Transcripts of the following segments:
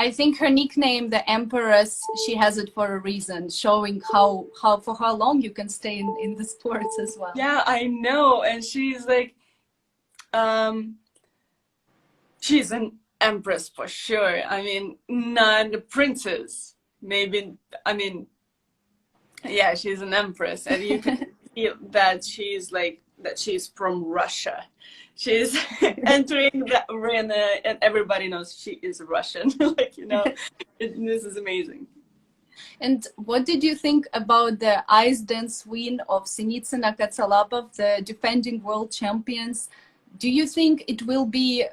I think her nickname, the Empress, she has it for a reason, showing for how long you can stay in the sports as well. Yeah, I know. And she's like, she's an empress for sure. I mean, not a princess. Maybe, I mean, yeah, she's an empress, and you can feel that she's from Russia. She's entering the arena, and everybody knows she is Russian. Like, you know, this is amazing. And what did you think about the ice dance win of Sinitsina Katsalapov, the defending world champions? Do you think it will be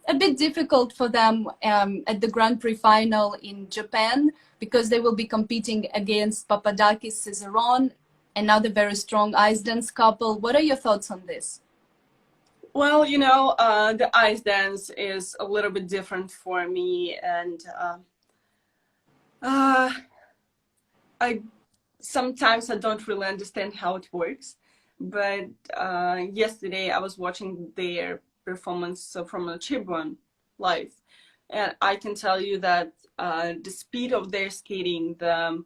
a bit difficult for them at the Grand Prix final in Japan, because they will be competing against Papadakis Cizeron, another very strong ice dance couple? What are your thoughts on this? Well, you know, the ice dance is a little bit different for me, and sometimes I don't really understand how it works. But yesterday I was watching their performance from a Chibron live, and I can tell you that the speed of their skating, the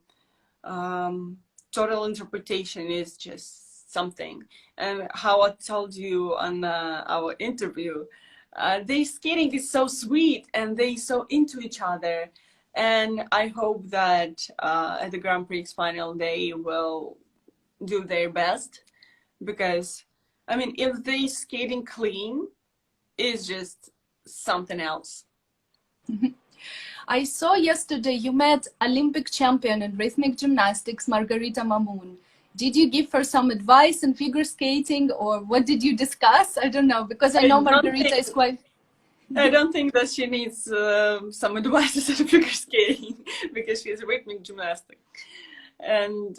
total interpretation is just something. And how I told you on our interview, their skating is so sweet and they so into each other. And I hope that at the Grand Prix final they will do their best, because I mean, if they skating clean, it's just something else. I saw yesterday you met Olympic champion in rhythmic gymnastics, Margarita Mamoun. Did you give her some advice in figure skating, or what did you discuss? I don't know, because I know Margarita is quite... I don't think that she needs some advice in figure skating, because she's rhythmic gymnastic. And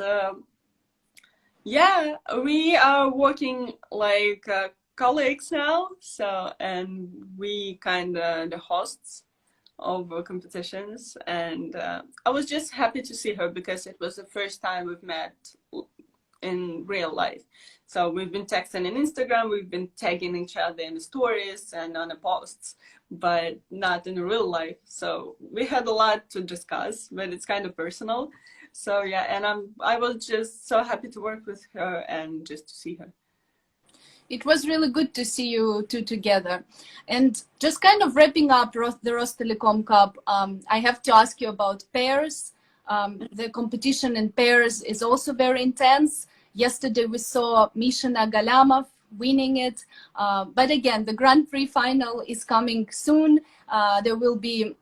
yeah, we are working like colleagues now, so, and we kind of the hosts of competitions, and I was just happy to see her because it was the first time we've met in real life. So we've been texting on Instagram, we've been tagging each other in the stories and on the posts, but not in real life. So we had a lot to discuss, but it's kind of personal. So yeah, and I was just so happy to work with her and just to see her. It was really good to see you two together. And just kind of wrapping up the Rostelecom Cup, I have to ask you about pairs. The competition in pairs is also very intense. Yesterday we saw Mishina Galamov winning it. But again, the Grand Prix final is coming soon. There will be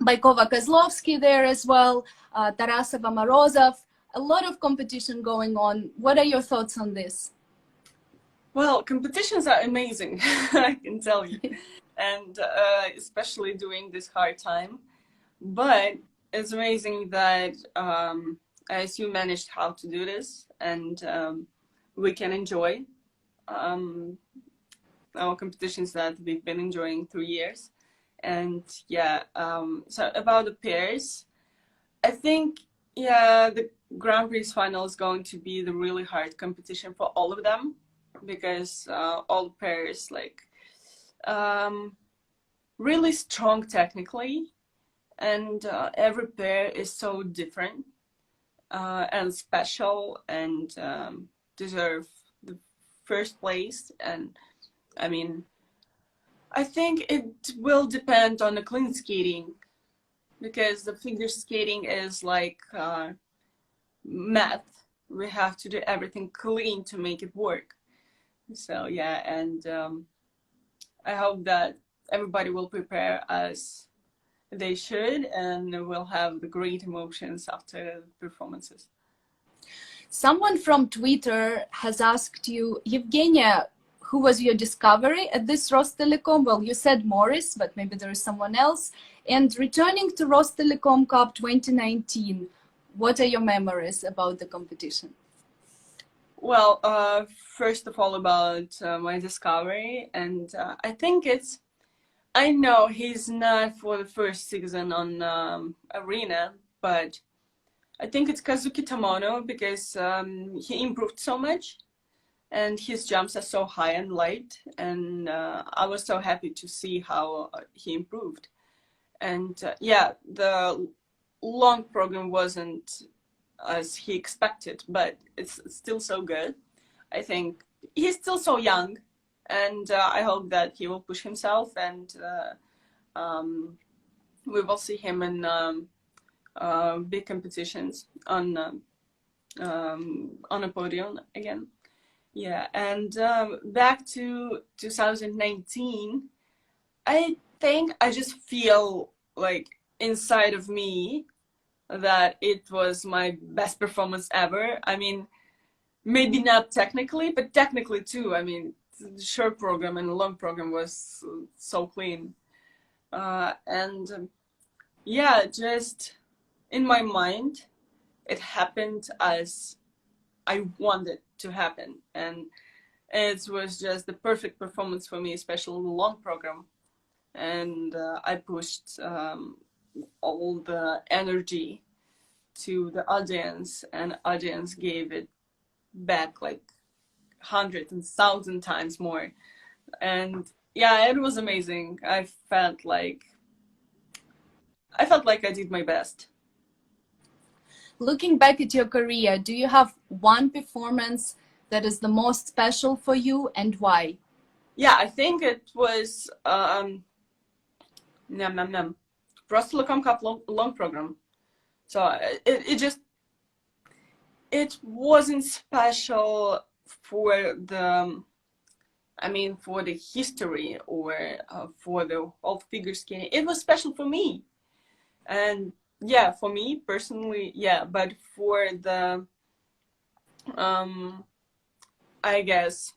Baikova-Kozlovsky there as well, Tarasova-Morozov. A lot of competition going on. What are your thoughts on this? Well, competitions are amazing, I can tell you, and especially during this hard time. But it's amazing that as you managed how to do this, and we can enjoy our competitions that we've been enjoying through years. And yeah, so about the pairs, I think, yeah, the Grand Prix final is going to be the really hard competition for all of them, because all the pairs like really strong technically, and every pair is so different and special, and deserve the first place. And I mean, I think it will depend on the clean skating, because the figure skating is like math. We have to do everything clean to make it work. So yeah, and I hope that everybody will prepare as they should, and we'll have the great emotions after performances. Someone from Twitter has asked you, Evgenia, who was your discovery at this Rostelecom? Well, you said Morris, but maybe there is someone else. And returning to Rostelecom Cup 2019, what are your memories about the competition? Well, first of all, about my discovery, and I think it's, I know he's not for the first season on Arena, but I think it's Kazuki Tamono, because he improved so much, and his jumps are so high and light, and I was so happy to see how he improved. And yeah, the long program wasn't as he expected, but it's still so good. I think he's still so young, and I hope that he will push himself, and we will see him in big competitions on a podium again. Yeah, and back to 2019, I think I just feel like inside of me that it was my best performance ever. I mean, maybe not technically, but technically too. I mean, the short program and the long program was so clean. And yeah, just in my mind, it happened as I wanted to happen. And it was just the perfect performance for me, especially in the long program. And I pushed all the energy to the audience, and audience gave it back like 100,000 times more. And yeah, it was amazing. I felt like I did my best. Looking back at your career, do you have one performance that is the most special for you, and why? Yeah, I think it was Rostelecom Cup long program. So it wasn't special for for the history or for the whole figure skating. It was special for me. And yeah, for me personally, yeah, but for the, I guess,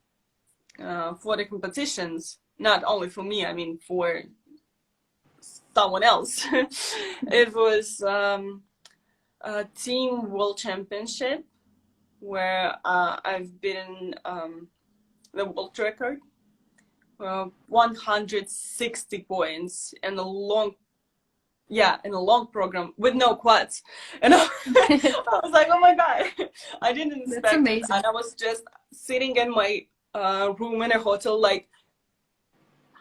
for the competitions, not only for me, I mean, for someone else, it was a team world championship where I've been the world record, 160 points in a long program with no quads. And I was like, oh my God, I didn't expect That's it. amazing. And I was just sitting in my room in a hotel like,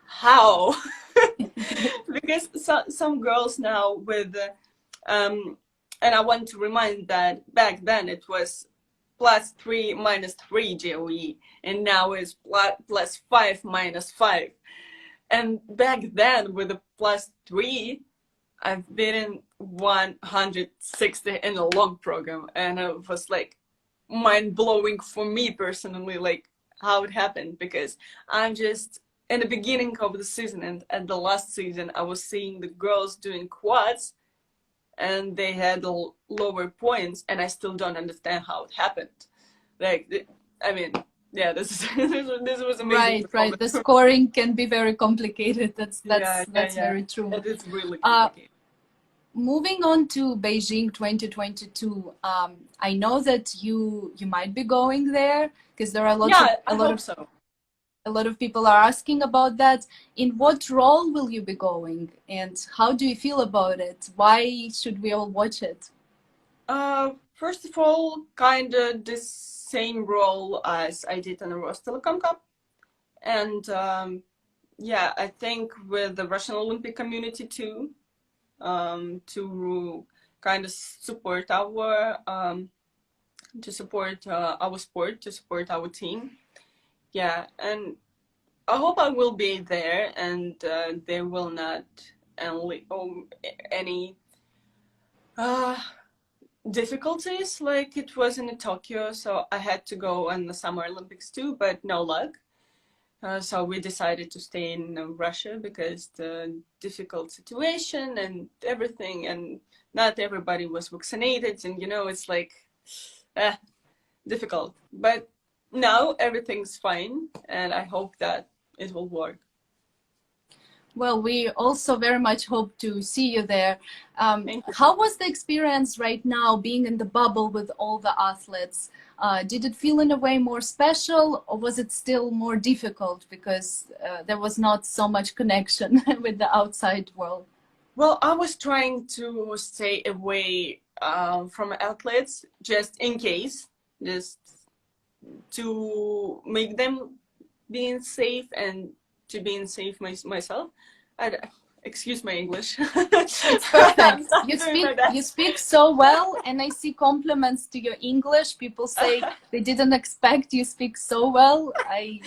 how? Because some girls now with, and I want to remind that back then it was +3 -3 GOE, and now it's +5 -5. And back then with the +3, I've been in 160 in a long program, and it was like mind blowing for me personally, like how it happened, because I'm just in the beginning of the season, and at the last season, I was seeing the girls doing quads, and they had lower points, and I still don't understand how it happened. Like, I mean, yeah, this was amazing. Right. The scoring can be very complicated. That's Yeah. very true. It is really complicated. Moving on to Beijing 2022, I know that you might be going there because there are a lot of people are asking about that. In what role will you be going, and how do you feel about it? Why should we all watch it? First of all, kind of the same role as I did in the Rostelecom Cup, and yeah, I think with the Russian Olympic community too, to kind of support our sport, to support our team. Yeah, and I hope I will be there, and there will not any difficulties like it was in Tokyo. So I had to go in the Summer Olympics too, but no luck. So we decided to stay in Russia because the difficult situation and everything, and not everybody was vaccinated, and it's like difficult. But now everything's fine, and I hope that it will work. Well, we also very much hope to see you there. How was the experience right now being in the bubble with all the athletes? Did it feel in a way more special, or was it still more difficult because there was not so much connection with the outside world? Well, I was trying to stay away from athletes just in case, just to make them being safe and to being safe myself. Excuse my English. It's perfect. I'm doing my best. You speak so well, and I see compliments to your English. People say they didn't expect you speak so well. I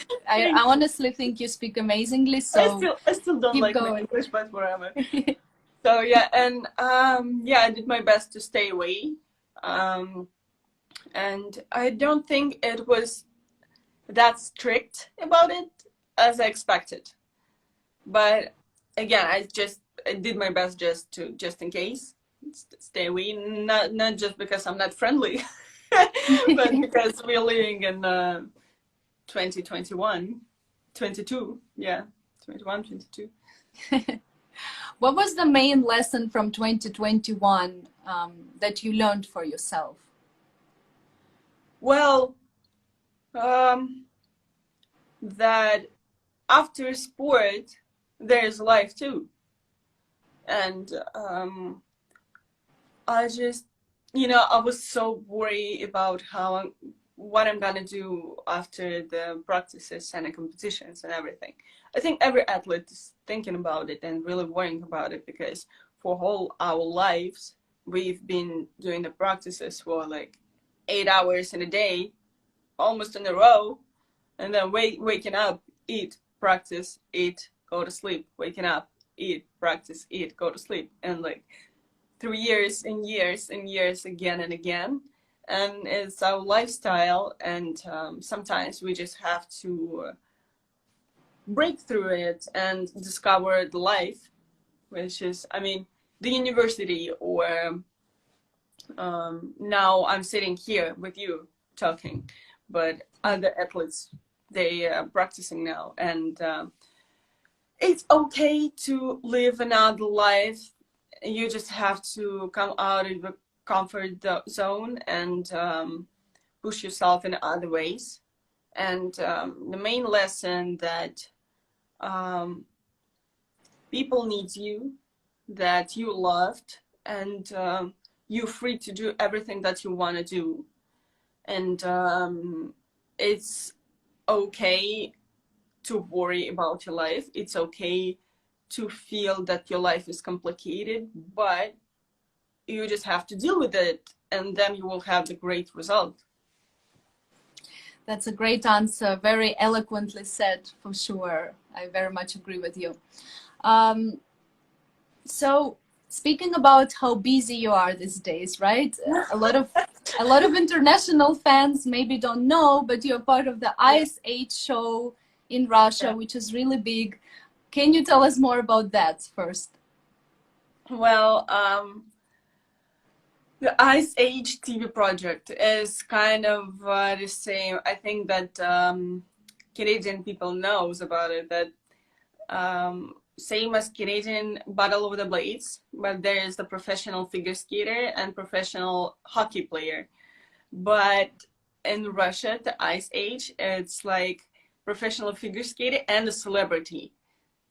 honestly think you speak amazingly. So I still don't keep like my going. English, but whatever. So yeah, and yeah, I did my best to stay away. And I don't think it was that strict about it as I expected. But again, I did my best just in case stay away. Not just because I'm not friendly, but because we're living in 2021, 22, yeah, 21, 22. What was the main lesson from 2021 that you learned for yourself? Well, that after sport, there's life too. And I just, I was so worried about what I'm gonna do after the practices and the competitions and everything. I think every athlete is thinking about it and really worrying about it, because for all our lives, we've been doing the practices for like 8 hours in a day, almost in a row, and then waking up, eat, practice, eat, go to sleep, waking up, eat, practice, eat, go to sleep, and like through years and years and years again and again. And it's our lifestyle, and sometimes we just have to break through it and discover the life, which is, I mean, the university, or now I'm sitting here with you talking, but other athletes, they are practicing now, and it's okay to live another life. You just have to come out of your comfort zone and push yourself in other ways. And the main lesson that people need you, that you loved, and you're free to do everything that you want to do. And it's okay to worry about your life. It's okay to feel that your life is complicated, but you just have to deal with it, and then you will have the great result. That's a great answer. Very eloquently said, for sure. I very much agree with you. So speaking about how busy you are these days, right? A lot of international fans maybe don't know, but you're part of the Ice Age show in Russia, which is really big. Can you tell us more about that first? Well, the Ice Age TV project is kind of the same. I think that Canadian people knows about it, that same as Canadian Battle of the Blades, but there is the professional figure skater and professional hockey player. But in Russia, the Ice Age, it's like professional figure skater and a celebrity.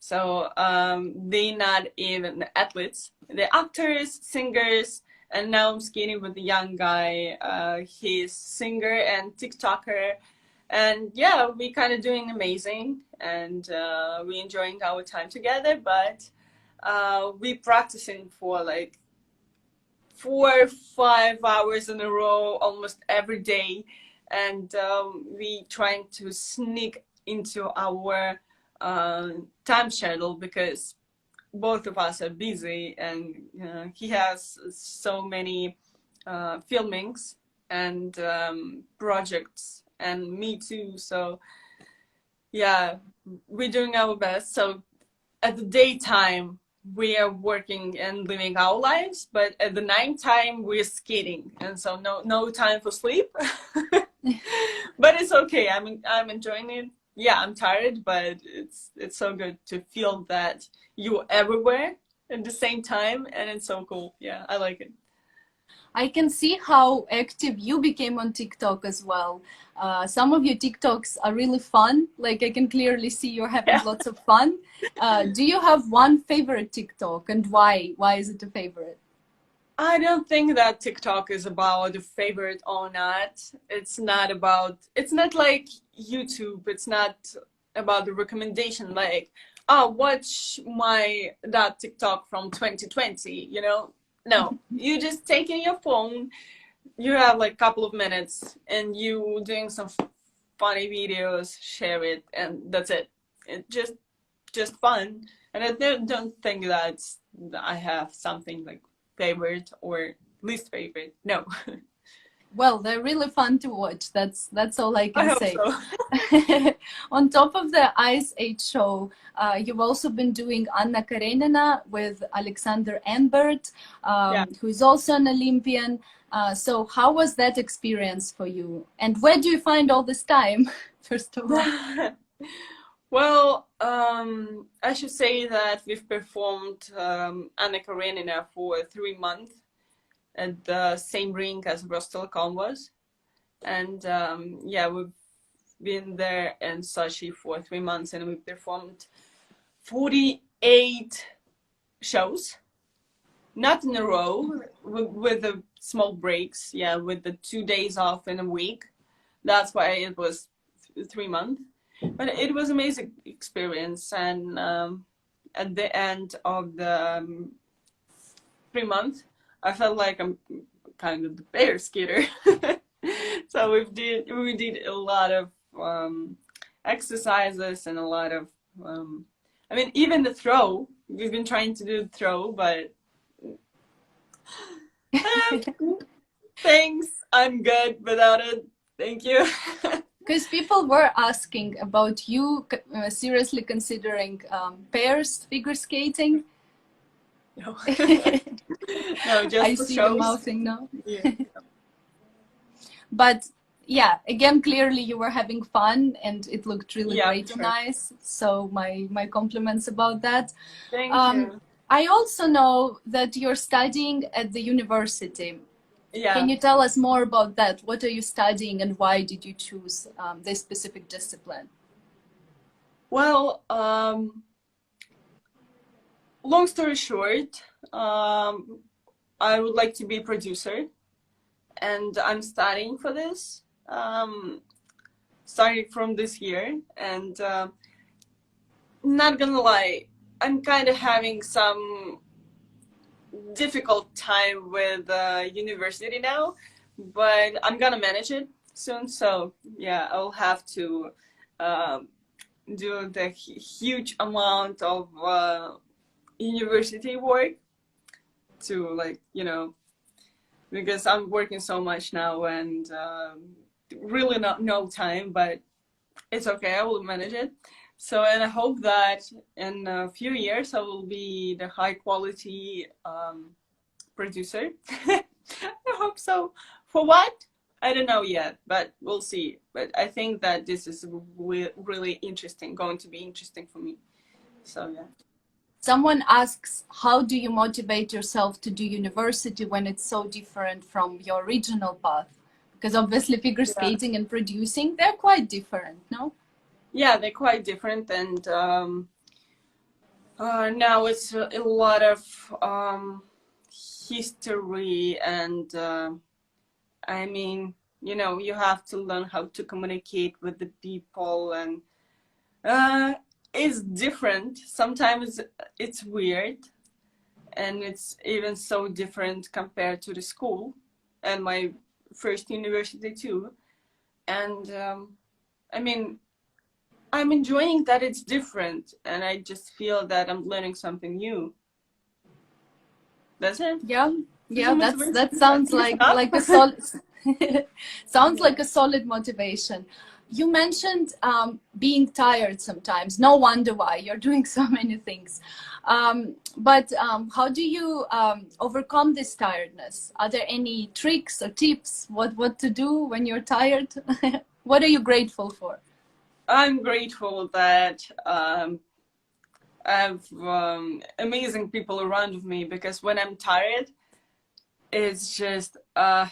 So they're not even athletes. They're actors, singers, and now I'm skating with a young guy. He's singer and TikToker. And yeah, we kind of doing amazing, and we enjoying our time together, but we practicing for like 4 or 5 hours in a row almost every day, and we trying to sneak into our time schedule, because both of us are busy, and he has so many filmings and projects, and me too. So yeah, we're doing our best. So at the daytime, we are working and living our lives, but at the nighttime we're skating, and so no time for sleep. But it's okay. I'm enjoying it. Yeah, I'm tired, but it's so good to feel that you're everywhere at the same time, and it's so cool. Yeah, I like it. I can see how active you became on TikTok as well. Some of your TikToks are really fun. Like, I can clearly see you're having lots of fun. Do you have one favorite TikTok, and why? Why is it a favorite? I don't think that TikTok is about a favorite or not. It's not like YouTube. It's not about the recommendation. Like, watch that TikTok from 2020, you know? No, you just taking your phone, you have like a couple of minutes and you doing some funny videos, share it, and that's it. It just fun. And I don't think that I have something like favorite or least favorite. No. Well, they're really fun to watch. That's all I I can hope say. so. On top of the Ice Age show, you've also been doing Anna Karenina with Alexander Enbert, Yeah. who is also an Olympian. So how was that experience for you? And where do you find all this time, first of all? Well, I should say that we've performed Anna Karenina for 3 months at the same ring as Rostelecom was. And yeah, we've been there in Sochi for 3 months and we performed 48 shows, not in a row, with the small breaks. Yeah, with the 2 days off in a week. That's why it was 3 months. But it was an amazing experience. And at the end of the 3 months, I felt like I'm kind of the bear skater. So we did a lot of exercises and a lot of I mean, even the throw. We've been trying to do the throw, but thanks, I'm good without it. Thank you. Because people were asking about you seriously considering pairs figure skating. No, no, just I for see you shows. mouthing now. Yeah. But yeah, again, clearly you were having fun and it looked really Yeah, great and sure. nice. So my compliments about that. Thank you. I also know that you're studying at the university. Yeah. Can you tell us more about that? What are you studying and why did you choose this specific discipline? Well, long story short, I would like to be a producer, and I'm studying for this, starting from this year. And not gonna lie, I'm kind of having some difficult time with university now, but I'm gonna manage it soon. So yeah, I'll have to do the huge amount of university work to, like, you know, because I'm working so much now and really not no time, but it's okay, I will manage it. So, and I hope that in a few years I will be the high quality producer. I hope so. For what? I don't know yet, but we'll see. But I think that this is really interesting, going to be interesting for me. So yeah. Someone asks, how do you motivate yourself to do university when it's so different from your original path? Because obviously figure skating and producing, they're quite different, no? Yeah, they're quite different. And now it's a lot of history. And I mean, you know, you have to learn how to communicate with the people. And it's different. Sometimes it's weird, and it's even so different compared to the school and my first university too. And I mean, I'm enjoying that it's different, and I just feel that I'm learning something new. That's it. Yeah, yeah, that sounds like a solid sounds like a solid motivation. You mentioned being tired sometimes. No wonder why, you're doing so many things. But how do you overcome this tiredness? Are there any tricks or tips what to do when you're tired? What are you grateful for? I'm grateful that I have amazing people around me, because when I'm tired, it's just I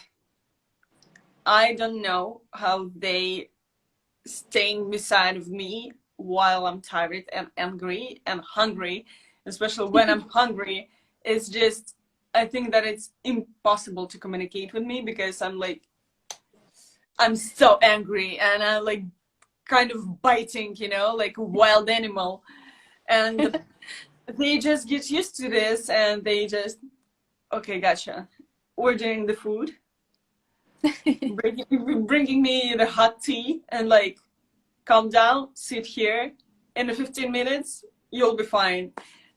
don't know how they staying beside of me while I'm tired and angry and hungry, especially when I'm hungry. It's just, I think that it's impossible to communicate with me, because I'm so angry and I'm like kind of biting, you know, like a wild animal. And they just get used to this, and they just, okay, gotcha. Ordering the food, bringing me the hot tea, and like, calm down, sit here. In the 15 minutes, you'll be fine.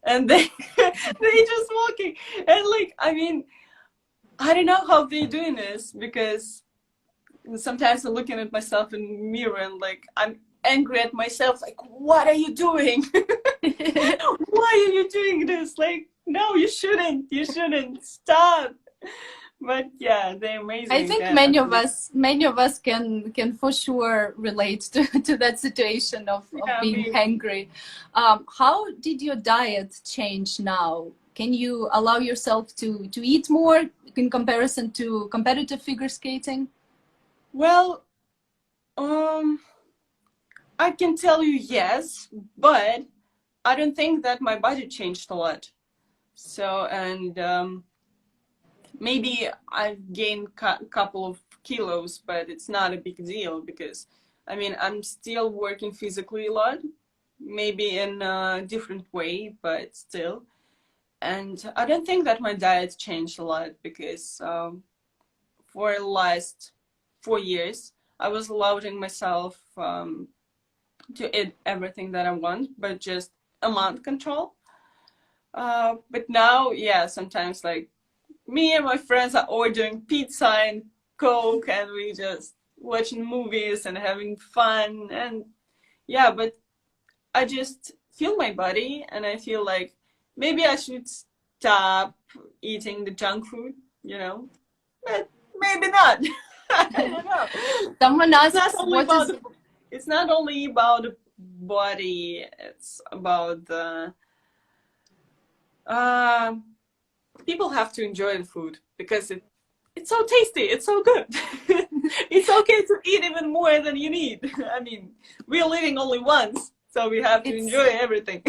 And they they just walking, and like, I mean, I don't know how they're doing this, because sometimes I'm looking at myself in the mirror and like, I'm angry at myself, like, what are you doing? Why are you doing this? Like, no, you shouldn't stop. But yeah, they're amazing. I think many of us can for sure relate to that situation of being hangry. How did your diet change now? Can you allow yourself to eat more in comparison to competitive figure skating? Well, I can tell you yes, but I don't think that my body changed a lot. So, and maybe I've gained a couple of kilos, but it's not a big deal, because I mean, I'm still working physically a lot, maybe in a different way, but still. And I don't think that my diet changed a lot, because for the last 4 years, I was allowing myself to eat everything that I want, but just amount control. But now, yeah, sometimes like me and my friends are ordering pizza and Coke, and we just watching movies and having fun. And yeah, but I just feel my body, and I feel like maybe I should stop eating the junk food, you know, but maybe not. I don't know. Someone asks, it's not only about the body, it's about the people have to enjoy the food, because it's so tasty, it's so good. It's okay to eat even more than you need. I mean, we're living only once, so we have to enjoy everything.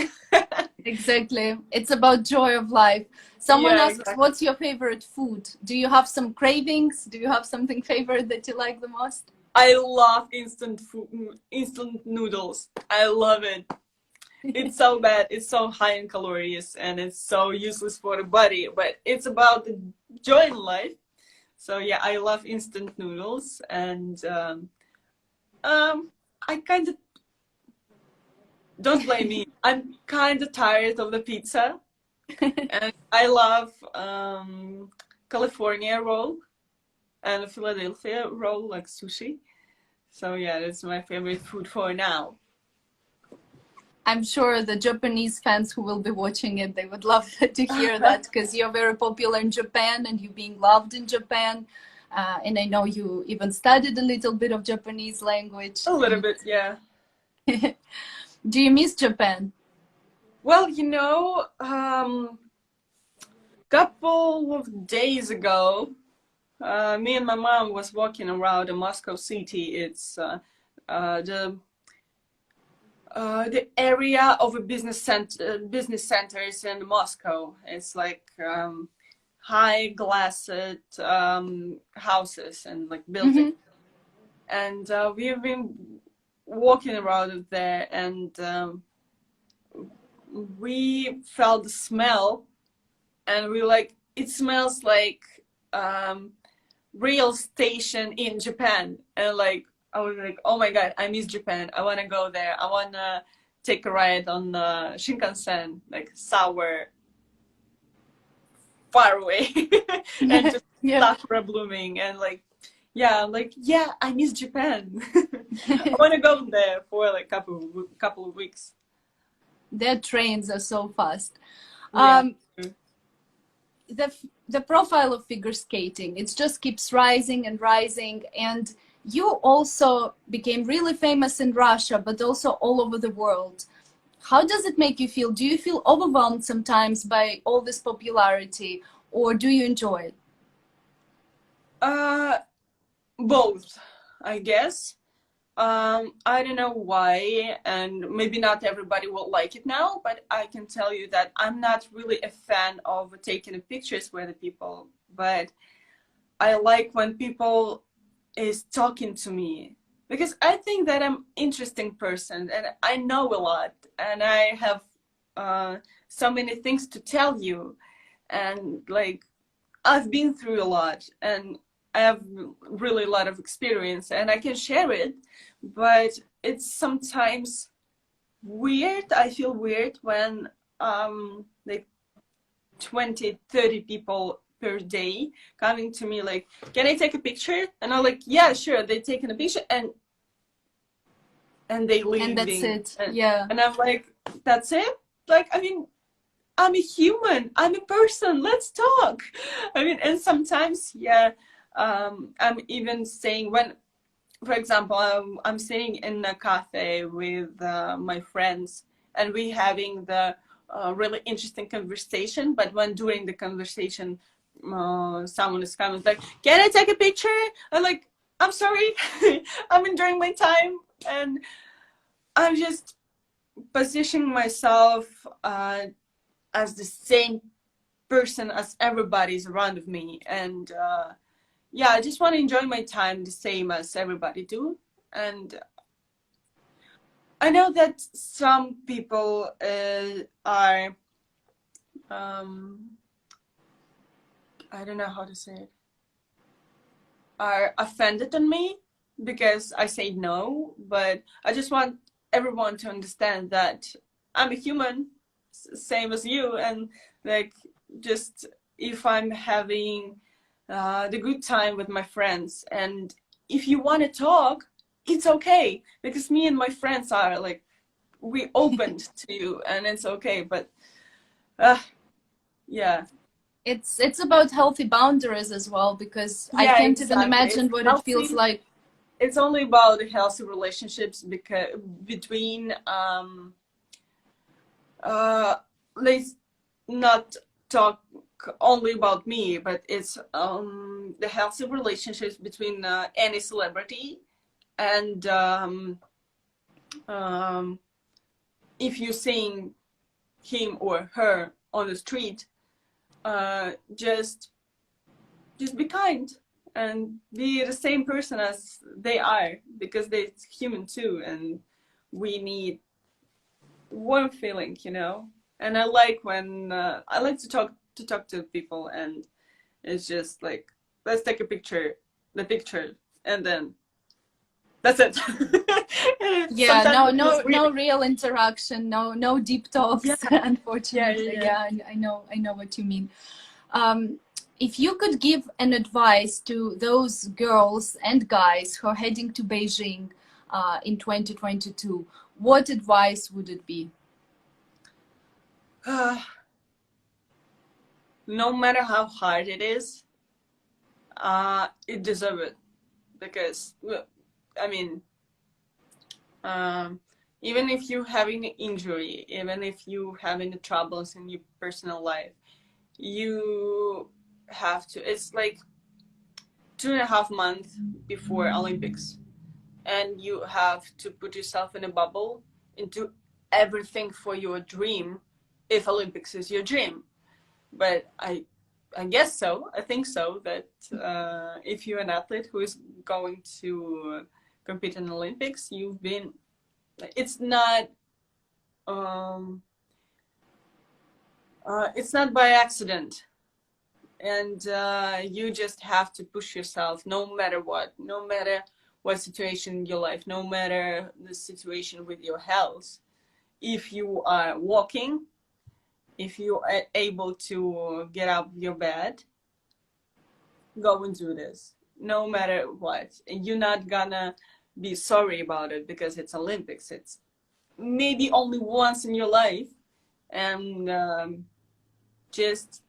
Exactly. It's about joy of life. Someone asks, exactly, what's your favorite food? Do you have some cravings? Do you have something favorite that you like the most? I love instant food, instant noodles. I love it. It's so bad. It's so high in calories, and it's so useless for the body, but it's about the joy in life. So yeah, I love instant noodles, and I kind of, don't blame me, I'm kind of tired of the pizza. And I love California roll and Philadelphia roll, like sushi. So yeah, that's my favorite food for now. I'm sure the Japanese fans who will be watching it, they would love to hear that, because you're very popular in Japan and you're being loved in Japan. And I know you even studied a little bit of Japanese language. A little bit, yeah. Do you miss Japan? Well, you know, couple of days ago, me and my mom was walking around in Moscow city. It's the area of a business centers in Moscow. It's like high glassed houses and like buildings. Mm-hmm. And we've been walking around there, and we felt the smell, and we like, it smells like rail station in Japan. And like, I was like, oh my god, I miss Japan. I want to go there. I want to take a ride on Shinkansen, like sour, far away, and just sakura blooming, and like, yeah, I miss Japan. I want to go there for like couple of weeks. Their trains are so fast. Yeah. The profile of figure skating, it just keeps rising and rising, and you also became really famous in Russia, but also all over the world. How does it make you feel? Do you feel overwhelmed sometimes by all this popularity, or do you enjoy it? Both, I guess. I don't know why, and maybe not everybody will like it now, but I can tell you that I'm not really a fan of taking pictures with the people, but I like when people is talking to me, because I think that I'm an interesting person, and I know a lot, and I have so many things to tell you, and like I've been through a lot, and I have really a lot of experience, and I can share it, but it's sometimes weird. I feel weird when like 20, 30 people per day coming to me like, can I take a picture? And I'm like, yeah, sure. They're taking a picture and they leaving. And that's it. Yeah. And I'm like, that's it? Like, I mean, I'm a human. I'm a person. Let's talk. I mean, and sometimes, yeah, I'm even saying when, for example, I'm sitting in a cafe with my friends, and we having the really interesting conversation. But when during the conversation, someone is coming like, "Can I take a picture?" I'm like, "I'm sorry, I'm enjoying my time," and I'm just positioning myself as the same person as everybody's around of me, and yeah, I just want to enjoy my time the same as everybody do. And I know that some people are I don't know how to say it, are offended on me because I say no, but I just want everyone to understand that I'm a human, same as you, and like, just if I'm having the good time with my friends, and if you want to talk, it's okay, because me and my friends are like, we opened to you, and it's okay. But yeah, It's about healthy boundaries as well, because I yeah, can't even exactly. imagine It's what it feels healthy. like. It's only about healthy relationships, because between let's not talk only about me, but it's the healthy relationships between any celebrity, and um, if you're seeing him or her on the street, just be kind and be the same person as they are, because they're human too, and we need warm feeling, you know. And I like when I like to talk to people, and it's just like, let's take a picture, the picture, and then that's it. Yeah, Sometimes no, it feels no, weird. no real interaction, no deep Yeah, talks, yeah, unfortunately. yeah, Yeah, I know what you mean. Um, if you could give an advice to those girls and guys who are heading to Beijing in 2022, what advice would it be? yeah. No matter how hard it is, it deserves it, because I mean, um, even if you having an injury, even if you having troubles in your personal life, you have to. It's like 2.5 months before Olympics, and you have to put yourself in a bubble and do everything for your dream, if Olympics is your dream. But I guess so. I think so, that if you're an athlete who is going to compete in the Olympics, you've been. It's not. Um, it's not by accident, and you just have to push yourself, no matter what, no matter what situation in your life, no matter the situation with your health. If you are walking, if you are able to get out of your bed, go and do this, no matter what. And you're not gonna be sorry about it, because it's Olympics. It's maybe only once in your life, and just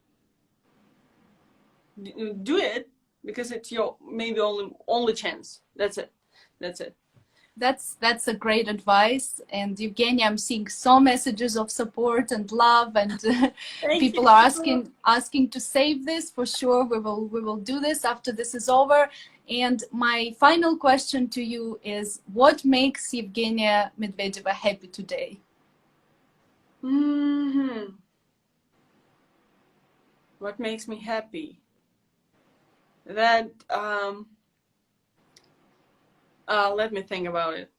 do it, because it's your maybe only chance. That's it. That's it. That's a great advice. And Evgenia, I'm seeing so messages of support and love, and Thank people you. are asking to save this. For sure, we will do this after this is over. And my final question to you is, what makes Evgenia Medvedeva happy today? What makes me happy? That let me think about it.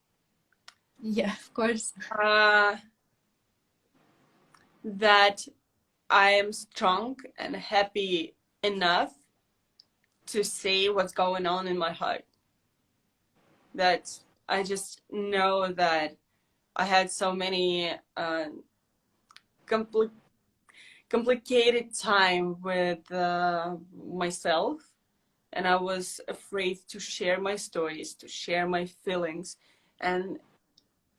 Yeah, of course. that I am strong and happy enough to say what's going on in my heart. That I just know that I had so many complicated time with myself, and I was afraid to share my stories, to share my feelings, and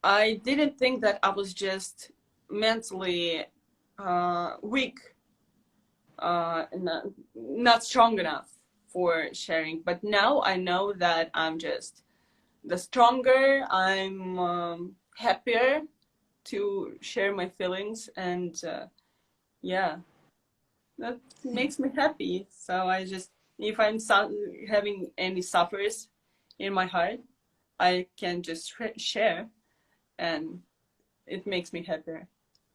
I didn't think that I was just mentally weak, not strong enough for sharing. But now I know that I'm just the stronger, I'm happier to share my feelings, and yeah, that makes me happy. So I just, if I'm having any suffers in my heart, I can just share, and it makes me happier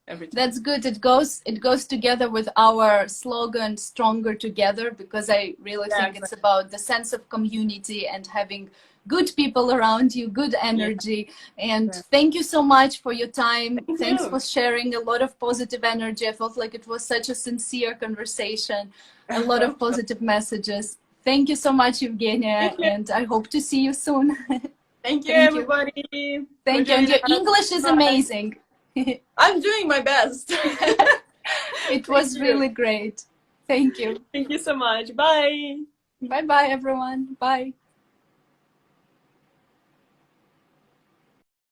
every time. That's good. It goes together with our slogan "Stronger Together," because I really think it's about the sense of community and having good people around you, good energy. And thank you so much for your time. Thanks for sharing a lot of positive energy. I felt like it was such a sincere conversation, a lot of positive messages. Thank you so much, Evgenia, and I hope to see you soon. Thank you, everybody. Thank you. And your English is amazing. I'm doing my best. It was really great. Thank you. Thank you so much. Bye. Bye-bye, everyone. Bye.